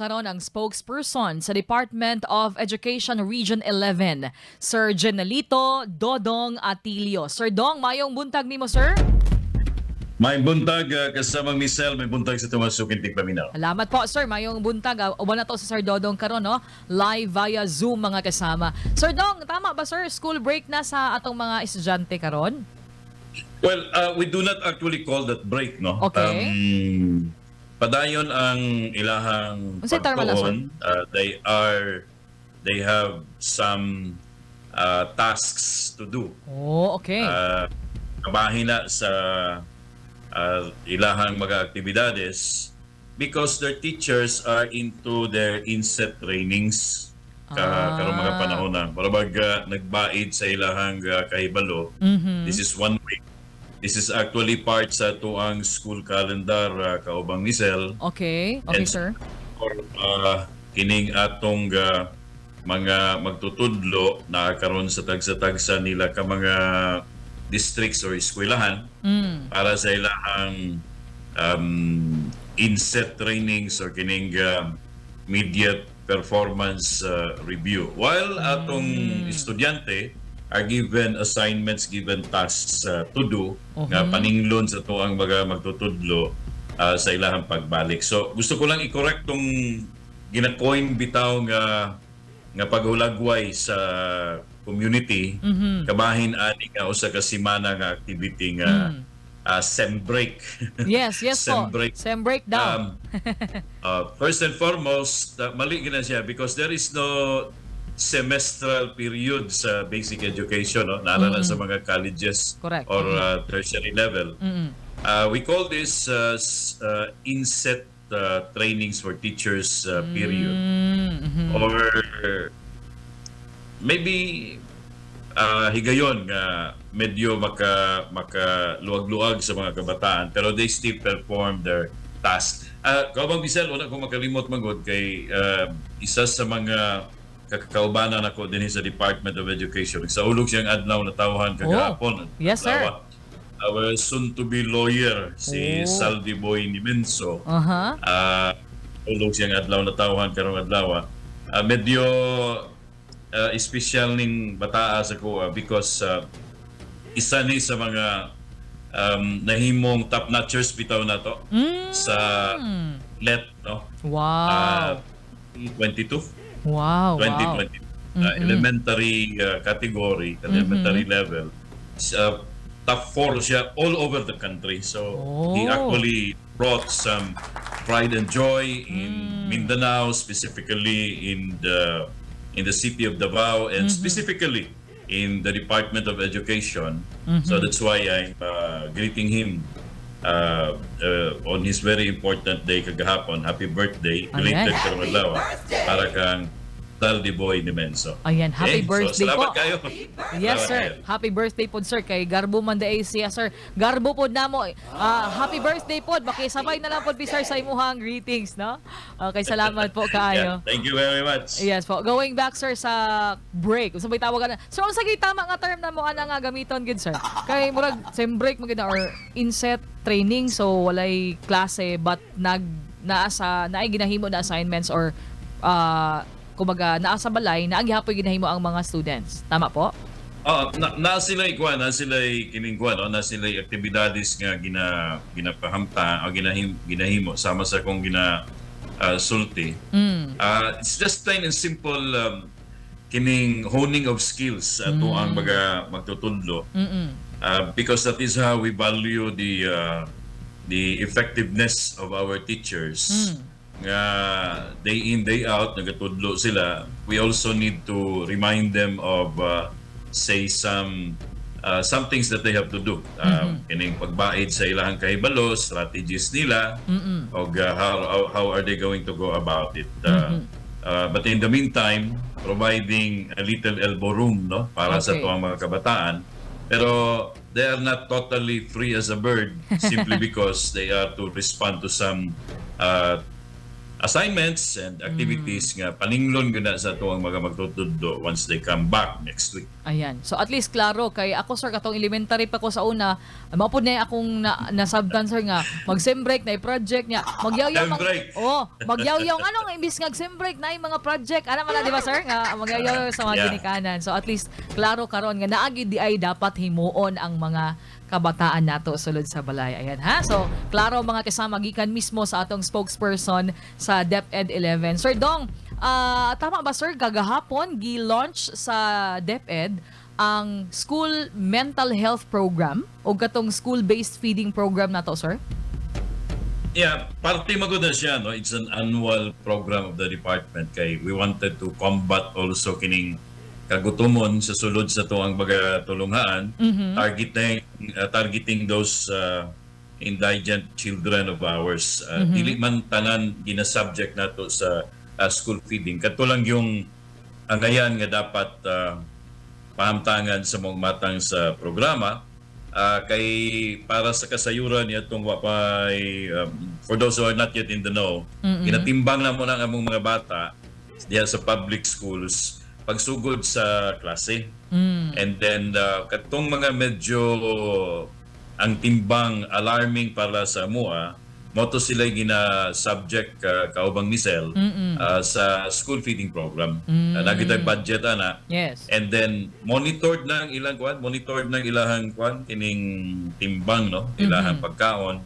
karon ang spokesperson sa Department of Education Region 11, Sir Jenelito Dodong Atilio. Sir Dong, mayong buntag nimo, sir? May buntag kasamang Misel, may buntag sa tumasukin tigpaminaw. Salamat po, sir. Mayong buntag. Uban na to sa Sir Dodong karon, no? Live via Zoom, mga kasama. Sir Dong, tama ba, sir? School break na sa atong mga estudyante karon? Well, we do not actually call that break, no? Okay. Padayon ang ilahang Unsay terma na, sir? pagtuon. They have some tasks to do. Oh, okay. Kabahin na sa ilahang mga aktibidades because their teachers are into their inset trainings karong mga panahon na. Para nagbaid sa ilahang kahibalo. This is one week. This is actually part sa tuang school calendar kaubang Misel. Okay. Okay, sir. For kining atong mga magtutudlo na karon sa tagsa-tagsa nila ka mga districts or eskwelahan para sa ilahang inset trainings or kining immediate performance review. While atong estudyante are given assignments, given tasks to do nga paninglon sa tuang mga magtutudlo sa ilahang pagbalik. So gusto ko lang i-correct tong ginakoin bitaw nga paghulagway sa community kabahin ani nga usa ka semana nga activity nga sem break. Yes, sem po. break. Sem break down. First and foremost, mali gina siya because there is no semestral period sa basic education, no? Naalala sa mga colleges. Correct. Or tertiary level. We call this inset trainings for teachers period. Or maybe higayon nga medyo makaluag-luag sa mga kabataan pero they still perform their task. Kaubang Misel, wala ko makalimot magod kay isa sa mga kakaubanan ako din sa Department of Education. Sa ulog siyang adlaw na tawhan kagahapon. Yes, sir. Our soon-to-be lawyer, si Saldi Boy Nimenso. Ulog siyang adlaw na tawhan karong adlaw. Medyo espesyal ning bataa sa ko because isa ni sa mga nahimong top-notchers bitaw na to sa LET, no? Wow. 2022. Wow. 2020. Elementary category, elementary level. Top 4 siya all over the country. So he actually brought some pride and joy in Mindanao, specifically in the city of Davao, and specifically in the Department of Education. So that's why I'm greeting him on his very important day kagahapon. Happy birthday. Belated karong adlaw para kang Saldi Boy Nimenso. Ayan, happy birthday so, salamat po. kayo. Yes, Salamat sir. kayo. Happy birthday po, sir. Kay Garbo man day siya, sir. Garbo po na mo. Happy birthday po. Bakisabay na lang po, sir, sa imuhang greetings, no? Okay, salamat po kayo. Yeah, thank you very much. Yes po. Going back, sir, sa break. Kung sabay tawagan na. So, ang sagay tama nga term na mo nga gamiton, good, sir. Kay murag, sem break maganda or inset training. So, walay klase but naay ginahimo na assignments or kumbaga naasa balay na agihapoy ginahimo ang mga students. Tama po? Na sila ikuan, na sila kining kuan, no? Na sila aktibidades nga ginapahamta o ginahimo sama sa kung sulti. It's just plain and simple kining honing of skills ato ang mga magtutudlo. Because that is how we value the effectiveness of our teachers. Nga day in, day out, nagatudlo sila. We also need to remind them of, say, some things that they have to do. Kining pagbaid sa ilahang kahibalo, strategies nila, o how are they going to go about it. But in the meantime, providing a little elbow room, no, para sa tuwang mga kabataan. Pero they are not totally free as a bird simply because they are to respond to some assignments and activities nga paninglon gina sa tuwang mga magtutudlo once they come back next week. Ayan. So at least klaro kay ako sir katong elementary pa ko sa una, mapud na akong na subdancer nga mag-sem break na project niya. Magyaw-yaw Sem break. magyaw-yaw anong imbis nga sem break na mga project. Ano man na di ba sir nga magyaw sa mga Yeah. ginikanan. So at least klaro karon nga naagi di ay dapat himuon ang mga kabataan nato sulod sa balay. Ayan ha. So klaro mga kasama gikan mismo sa atong spokesperson sa DEP-ED 11. Sir Dong, tama ba sir, gagahapon gi-launch sa DEP-ED ang school mental health program o katong school-based feeding program nato sir? Yeah, parte magud na siya, no? It's an annual program of the department kay we wanted to combat also kining kagutomon sa sulod sa tuang baga tulunghaan, targeting those indigent children of ours. Dili man tanan gina-subject nato sa school feeding. Katulang yung angayan nga dapat pahamtangan sa mga matang sa programa kay para sa kasayuran nitong wapay for those who are not yet in the know, ginatimbang na mo ng among mga bata diha sa public schools pagsugod sa klase. And then katong mga medyo ang timbang alarming para sa mua moto sila gina-subject kaubang Misel sa school feeding program. Nagitay budget ana. Yes. And then monitored ng ilang ilahang kining timbang no, ilahang pagkaon.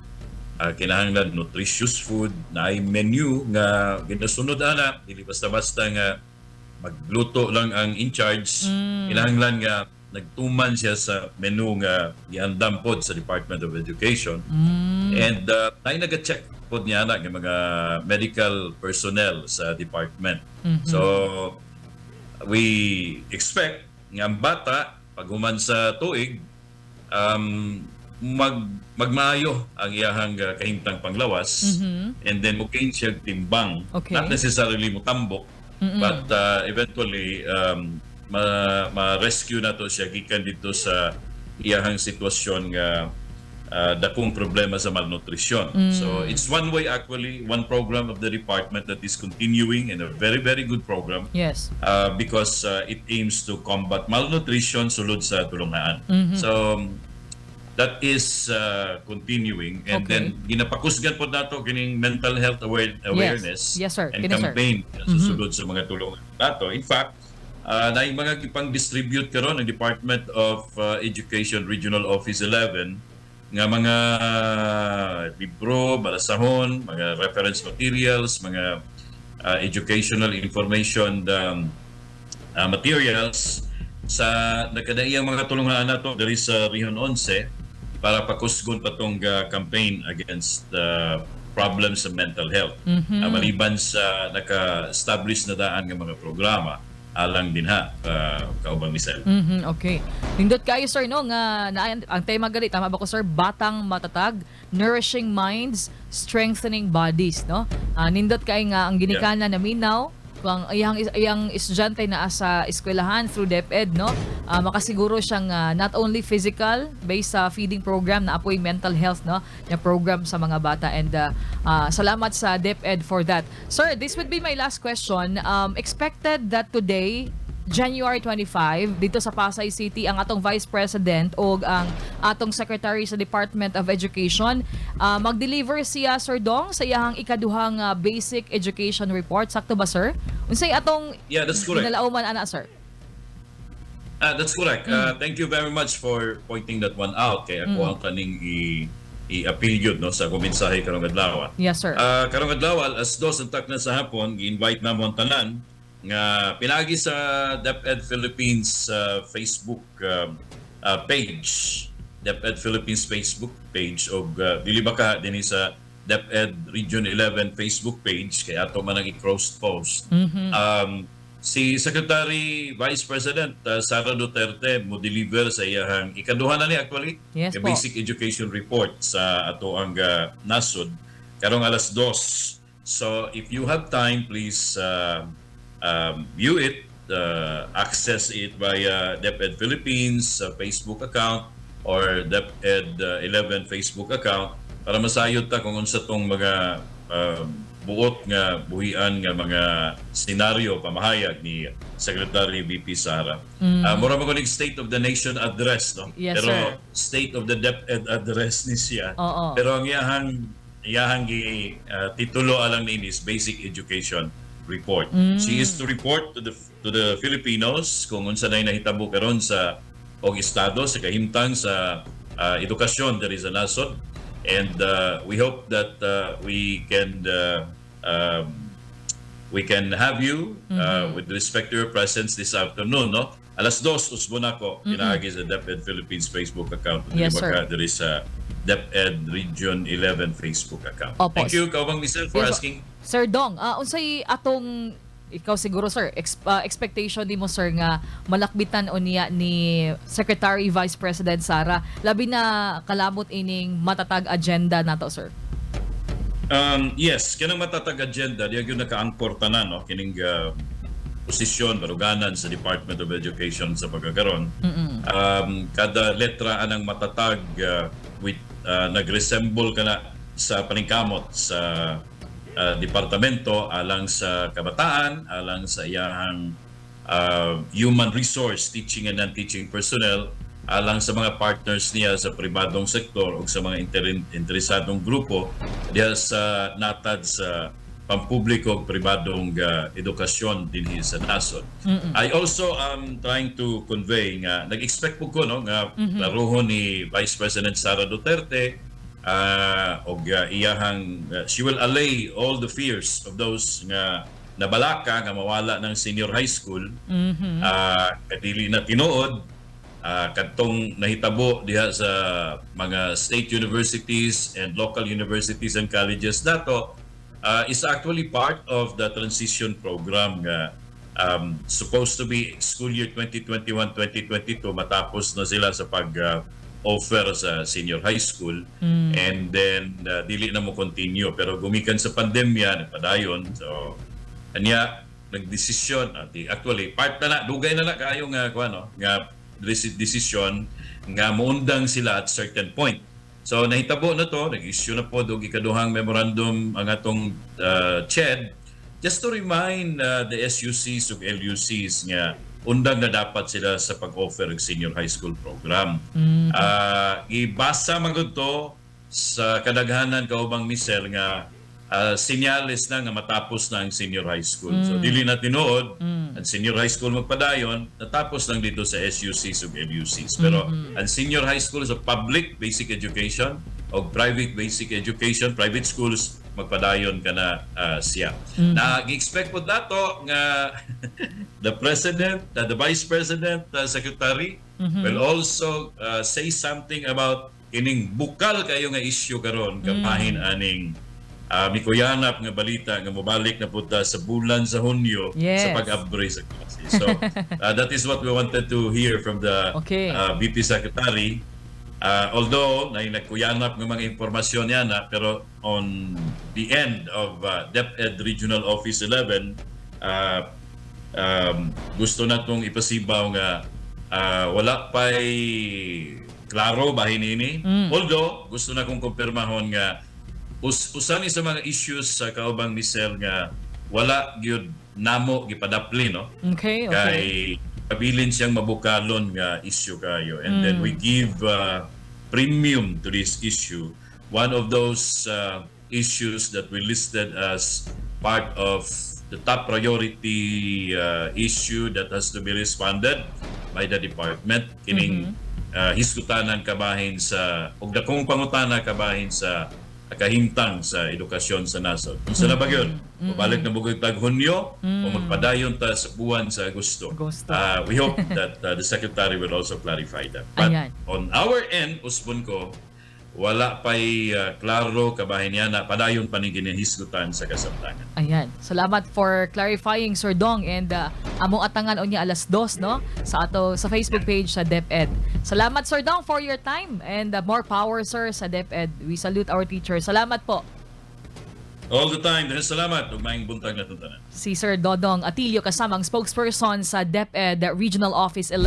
Kinahanglan nutritious food na ay menu nga ginasunod ana, dili basta-basta nga magluto lang ang in charge. Kinahanglan nga nagtuman siya sa menu nga giandam pod sa Department of Education. And ay naga-check pod niya na ng mga medical personnel sa department. So we expect nga ang bata pag human sa tuig magmaayo ang iyahang kahimtang panglawas, and then mukin siya timbang. Okay. Not necessarily mutambok, but eventually ma-rescue na to siya gikan dito sa iyahang sitwasyon nga dakong problema sa malnutrition. So it's one way actually, one program of the department that is continuing, and a very, very good program. Yes. Because it aims to combat malnutrition sulod sa tulungaan. So that is continuing, and Okay. then ginapakusgan po nato kining mental health awareness Yes, sir. and Kini, sir. campaign susulod sa mga tulungan nato. In fact, na mga ipang-distribute karon ng Department of Education Regional Office 11 nga mga libro, balasahon, mga reference materials, mga educational information materials sa nagkadaiyang mga tulungan nato diri sa Region 11 para pakusgon patong campaign against problems sa mental health. Maliban sa naka-establish na daan ng mga programa alang din ha, kaubang Misel. Okay. Nindot kayo sir no nga ang tema gali tama ba ko sir, batang matatag, nourishing minds, strengthening bodies no. Nindot kay nga ang ginikanan na minaw kung iyang estudyante na sa eskwelahan through DEP-ED no, makasiguro siyang not only physical based sa feeding program na apoy mental health no, na program sa mga bata, and salamat sa DEP-ED for that. Sir, this would be my last question. Expected that today January 25 dito sa Pasay City ang atong Vice President o ang atong Secretary sa Department of Education mag-deliver siya Sir Dong sa iyang ikaduhang basic education report. Sakto ba sir? Unsay atong Yeah, that's correct. ginalauman ana sir? That's correct. Thank you very much for pointing that one out. Kaya ako ang kaning i-appeal yun no, sa kumensahe karong adlaw. Yes sir. Karong adlaw, alas 2 na sa hapon, gi-invite na mo ang tanan nga pinagi sa DEP-ED Philippines Facebook page. DEP-ED Philippines Facebook page o dili ba ka din sa DEP-ED Region 11 Facebook page kaya ato man ang i-cross post. Si Secretary Vice President Sara Duterte mo deliver sa iyang ikaduha na ni actually Yes po. basic education report sa ato ang nasod karong alas 2. So if you have time, please view it, access it via DEP-ED Philippines Facebook account or DEP-ED 11 Facebook account para masayod ta kung unsa tong mga buot nga buhian nga mga senaryo pamahayag ni Secretary VP Sara. Mura mo kuning State of the Nation address, no? Yes, Pero sir. State of the DEP-ED address ni siya. Oo. Pero ang iyahang titulo alang ni is Basic Education Report. She is to report to the Filipinos kung unsa nay nahitabo karon sa og estado sa kahimtang sa edukasyon diri sa nasod. And we hope that we can have you with respect to your presence this afternoon, no? Alas 2 usbon ako pinaagi sa DepEd Philippines Facebook account. Yes, sir. There is a DepEd Region 11 Facebook account. Opo. Thank you, Kaubang Misel, for Yes, asking. Sir Dong, unsay atong ikaw siguro sir, expectation di mo sir nga malakbitan o niya ni Secretary Vice President Sara labi na kalamot ining matatag agenda nato sir. Yes, kanang matatag agenda diya gyud naka-angkor tanan, no, kining posisyon baruganan sa Department of Education sa pagkakaron. Kada letra anang matatag with nagresemble kana sa paningkamot sa departamento alang sa kabataan, alang sa iyahang human resource teaching and non-teaching personnel, alang sa mga partners niya sa pribadong sektor o sa mga interesadong grupo diya sa natad sa pampubliko o pribadong edukasyon dinhi sa nasod. I also am trying to convey nga nag-expect po ko, no, nga laruhon ni Vice President Sara Duterte she will allay all the fears of those nga nabalaka nga mawala ng senior high school. Kadili na tinuod kadtong nahitabo diha sa mga state universities and local universities and colleges dato is actually part of the transition program nga supposed to be school year 2021-2022 matapos na sila sa offer sa senior high school and then dili na mo continue pero gumikan sa pandemya nagpadayon, so anya nagdesisyon actually part na dugay na kayo nga kuano nga decision nga muundang sila at certain point. So nahitabo na to, nag-issue na po og ikaduhang memorandum ang atong CHED just to remind the SUCs ug LUCs nga undang na dapat sila sa pag-offer ng senior high school program. Ibasa man gud to sa kadaghanan Kaubang Misel nga senyales na nga matapos na ang senior high school. So dili na tinuod ang senior high school magpadayon, natapos lang dito sa SUCs ug LUCs. Pero ang senior high school sa public basic education o private basic education, private schools magpadayon ka na siya. Nag-expect po dato nga the President, the Vice President, Secretary will also say something about kining bukal kayo nga issue karon kapahin aning mikuyanap nga balita nga mobalik na punta sa bulan sa Hunyo sa pag-upgrade sa klase. So that is what we wanted to hear from the VP Secretary. Although nagkuyanap ng mga impormasyon yan pero on the end of DepEd Regional Office 11 gusto na itong ipasibaw nga wala pa'y klaro bahin ini. Although gusto na kong kumpirmahon nga usan sa mga issues sa Kaubang Misel nga wala gyud namo gipadapli, no? Okay. Kay pabilin siyang mabukalon nga issue kayo, and then we give premium to this issue. One of those issues that we listed as part of the top priority issue that has to be responded by the department kining hisgutanan kabahin sa ug dakong pangutana kabahin sa kahimtang sa edukasyon sa nasod. Unsa na ba yun? Mabalik na bugod tag Hunyo o magpadayon ta sa buwan sa Agosto. We hope that the Secretary will also clarify that. But on our end, usbon ko, wala pa'y klaro kabahin niya na padayon pa ni ginahisgutan sa kasamtangan. Ayan. Salamat for clarifying, Sir Dong. And among atangan o niya alas 2, no? Sa Facebook page sa DepEd. Salamat, Sir Dong, for your time. And more power, sir, sa DepEd. We salute our teachers. Salamat po. All the time. Dahil salamat. Huwag maing buntag na tuntanan. Si Sir Dodong Atilio kasamang spokesperson sa DepEd Regional Office 11.